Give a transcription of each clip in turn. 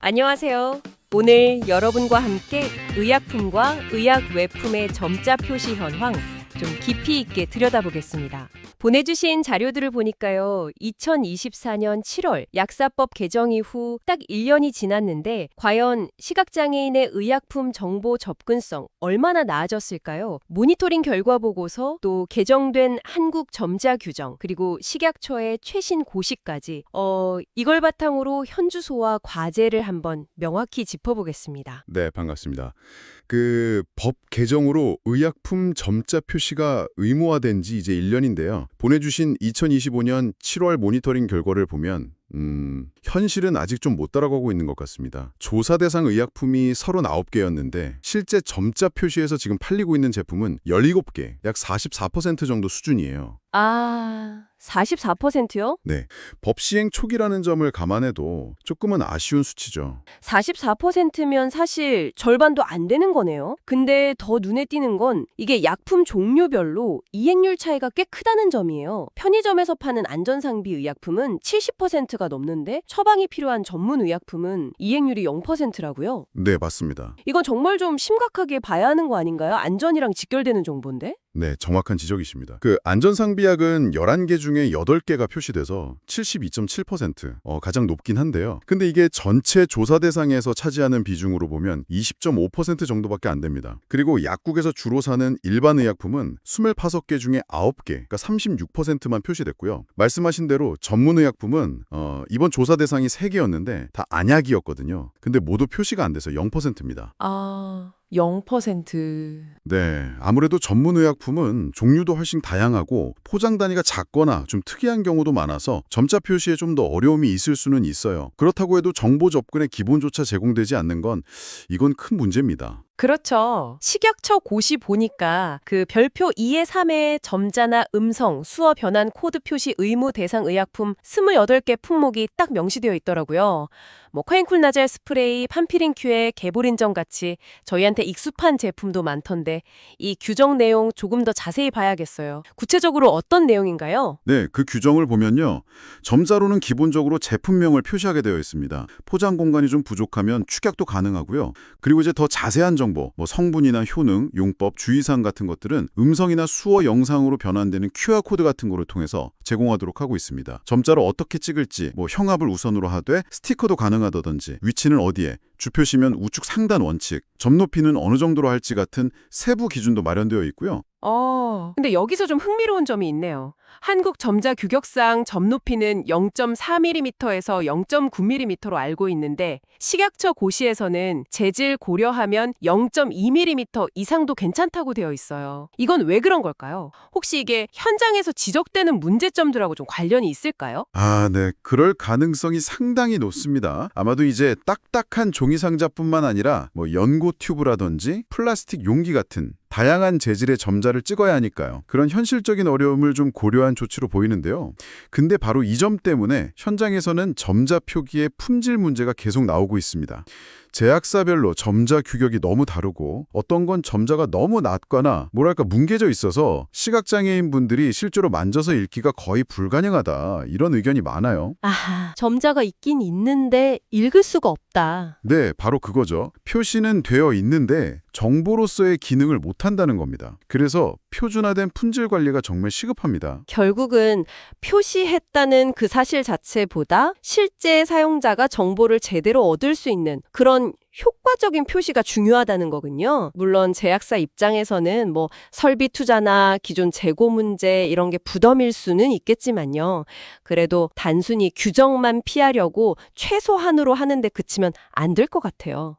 안녕하세요. 오늘 여러분과 함께 의약품과 의약 외품의 점자 표시 현황 좀 깊이 있게 들여다보겠습니다. 보내주신 자료들을 보니까요. 2024년 7월 약사법 개정 이후 딱 1년이 지났는데 과연 시각장애인의 의약품 정보 접근성 얼마나 나아졌을까요? 모니터링 결과 보고서, 또 개정된 한국 점자 규정, 그리고 식약처의 최신 고시까지 이걸 바탕으로 현주소와 과제를 한번 명확히 짚어보겠습니다. 네, 반갑습니다. 법 개정으로 의약품 점자 표시가 의무화된 지 이제 1년인데요. 보내주신 2025년 7월 모니터링 결과를 보면 현실은 아직 좀 못 따라가고 있는 것 같습니다. 조사 대상 의약품이 39개였는데 실제 점자 표시에서 지금 팔리고 있는 제품은 17개, 약 44% 정도 수준이에요. 44%요? 네, 법 시행 초기라는 점을 감안해도 조금은 아쉬운 수치죠. 44%면 사실 절반도 안 되는 거네요. 근데 더 눈에 띄는 건 이게 약품 종류별로 이행률 차이가 꽤 크다는 점이에요. 편의점에서 파는 안전상비 의약품은 70%가 넘는데 처방이 필요한 전문 의약품은 이행률이 0%라고요. 네, 맞습니다. 이건 정말 좀 심각하게 봐야 하는 거 아닌가요? 안전이랑 직결되는 정보인데? 네, 정확한 지적이십니다. 안전상비약은 11개 중에 8개가 표시돼서 72.7%, 가장 높긴 한데요. 근데 이게 전체 조사 대상에서 차지하는 비중으로 보면 20.5% 정도밖에 안 됩니다. 그리고 약국에서 주로 사는 일반 의약품은 25개 중에 9개, 그러니까 36%만 표시됐고요. 말씀하신 대로 전문 의약품은 이번 조사 대상이 3개였는데 다 안약이었거든요. 근데 모두 표시가 안 돼서 0%입니다. 0%. 네, 아무래도 전문 의약품은 종류도 훨씬 다양하고 포장 단위가 작거나 좀 특이한 경우도 많아서 점자 표시에 좀 더 어려움이 있을 수는 있어요. 그렇다고 해도 정보 접근의 기본조차 제공되지 않는 건 이건 큰 문제입니다. 그렇죠. 식약처 고시 보니까 그 별표 2의 3의 점자나 음성, 수어 변환 코드 표시 의무 대상 의약품 28개 품목이 딱 명시되어 있더라고요. 코엔쿨 나젤 스프레이, 판피린 큐에 개보린정 같이 저희한테 익숙한 제품도 많던데 이 규정 내용 조금 더 자세히 봐야겠어요. 구체적으로 어떤 내용인가요? 네, 그 규정을 보면요. 점자로는 기본적으로 제품명을 표시하게 되어 있습니다. 포장 공간이 좀 부족하면 축약도 가능하고요. 그리고 이제 더 자세한 정보, 성분이나 효능, 용법, 주의사항 같은 것들은 음성이나 수어 영상으로 변환되는 QR코드 같은 거를 통해서 제공하도록 하고 있습니다. 점자로 어떻게 찍을지, 형압을 우선으로 하되 스티커도 가능하다든지, 위치는 어디에, 주표시면 우측 상단 원칙, 점 높이는 어느 정도로 할지 같은 세부 기준도 마련되어 있고요. 근데 여기서 좀 흥미로운 점이 있네요. 한국 점자 규격상 점 높이는 0.4mm에서 0.9mm로 알고 있는데 식약처 고시에서는 재질 고려하면 0.2mm 이상도 괜찮다고 되어 있어요. 이건 왜 그런 걸까요? 혹시 이게 현장에서 지적되는 문제점들하고 좀 관련이 있을까요? 네. 그럴 가능성이 상당히 높습니다. 아마도 이제 딱딱한 종이 상자뿐만 아니라 연고 튜브라든지 플라스틱 용기 같은 다양한 재질의 점자를 찍어야 하니까요. 그런 현실적인 어려움을 좀 고려한 조치로 보이는데요. 근데 바로 이 점 때문에 현장에서는 점자 표기의 품질 문제가 계속 나오고 있습니다. 제약사별로 점자 규격이 너무 다르고 어떤 건 점자가 너무 낮거나 뭉개져 있어서 시각장애인 분들이 실제로 만져서 읽기가 거의 불가능하다 이런 의견이 많아요. 점자가 있긴 있는데 읽을 수가 없다. 네, 바로 그거죠. 표시는 되어 있는데 정보로서의 기능을 못한다는 겁니다. 그래서 표준화된 품질 관리가 정말 시급합니다. 결국은 표시했다는 그 사실 자체보다 실제 사용자가 정보를 제대로 얻을 수 있는 그런 효과적인 표시가 중요하다는 거군요. 물론 제약사 입장에서는 설비 투자나 기존 재고 문제 이런 게 부담일 수는 있겠지만요. 그래도 단순히 규정만 피하려고 최소한으로 하는데 그치면 안 될 것 같아요.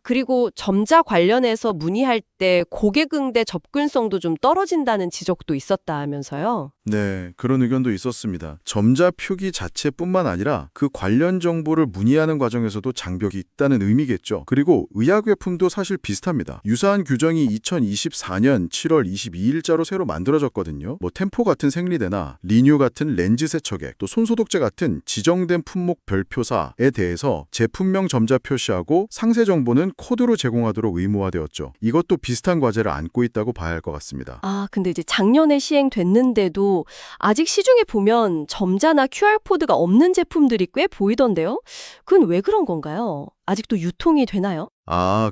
그리고 점자 관련해서 문의할 때 고객응대 접근성도 좀 떨어진다는 지적도 있었다 하면서요. 네, 그런 의견도 있었습니다. 점자 표기 자체뿐만 아니라 그 관련 정보를 문의하는 과정에서도 장벽이 있다는 의미겠죠. 그리고 의약외품도 사실 비슷합니다. 유사한 규정이 2024년 7월 22일자로 새로 만들어졌거든요. 템포 같은 생리대나 리뉴 같은 렌즈 세척액, 또 손소독제 같은 지정된 품목 별표사에 대해서 제품명 점자 표시하고 상세 정보 정보는 코드로 제공하도록 의무화되었죠. 이것도 비슷한 과제를 안고 있다고 봐야 할 것 같습니다. 아, 근데 이제 작년에 시행됐는데도 아직 시중에 보면 점자나 QR코드가 없는 제품들이 꽤 보이던데요? 그건 왜 그런 건가요? 아직도 유통이 되나요?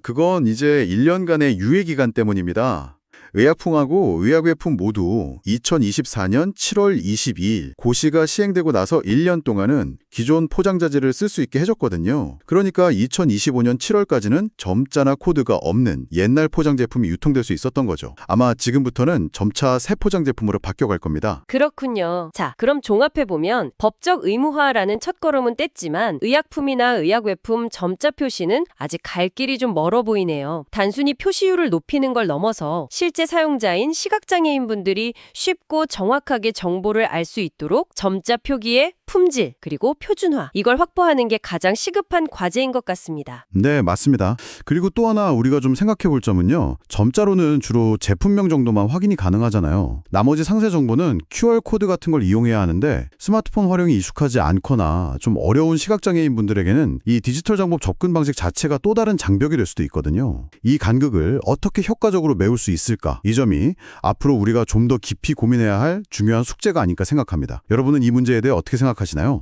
그건 이제 1년간의 유예 기간 때문입니다. 의약품하고 의약외품 모두 2024년 7월 22일 고시가 시행되고 나서 1년 동안은 기존 포장자재를 쓸 수 있게 해줬거든요. 그러니까 2025년 7월까지는 점자나 코드가 없는 옛날 포장 제품이 유통될 수 있었던 거죠. 아마 지금부터는 점차 새 포장 제품으로 바뀌어갈 겁니다. 그렇군요. 자, 그럼 종합해보면 법적 의무화라는 첫걸음은 뗐지만 의약품이나 의약외품 점자 표시는 아직 갈 길이 좀 멀어 보이네요. 단순히 표시율을 높이는 걸 넘어서 실제 사용자인 시각장애인 분들이 쉽고 정확하게 정보를 알 수 있도록 점자 표기의 품질 그리고 표준화 이걸 확보하는 게 가장 시급한 과제인 것 같습니다. 네, 맞습니다. 그리고 또 하나 우리가 좀 생각해 볼 점은요. 점자로는 주로 제품명 정도만 확인이 가능하잖아요. 나머지 상세 정보는 QR코드 같은 걸 이용해야 하는데 스마트폰 활용이 익숙하지 않거나 좀 어려운 시각장애인 분들에게는 이 디지털 정보 접근 방식 자체가 또 다른 장벽이 될 수도 있거든요. 이 간극을 어떻게 효과적으로 메울 수 있을까? 이 점이 앞으로 우리가 좀 더 깊이 고민해야 할 중요한 숙제가 아닐까 생각합니다. 여러분은 이 문제에 대해 어떻게 생각하시나요?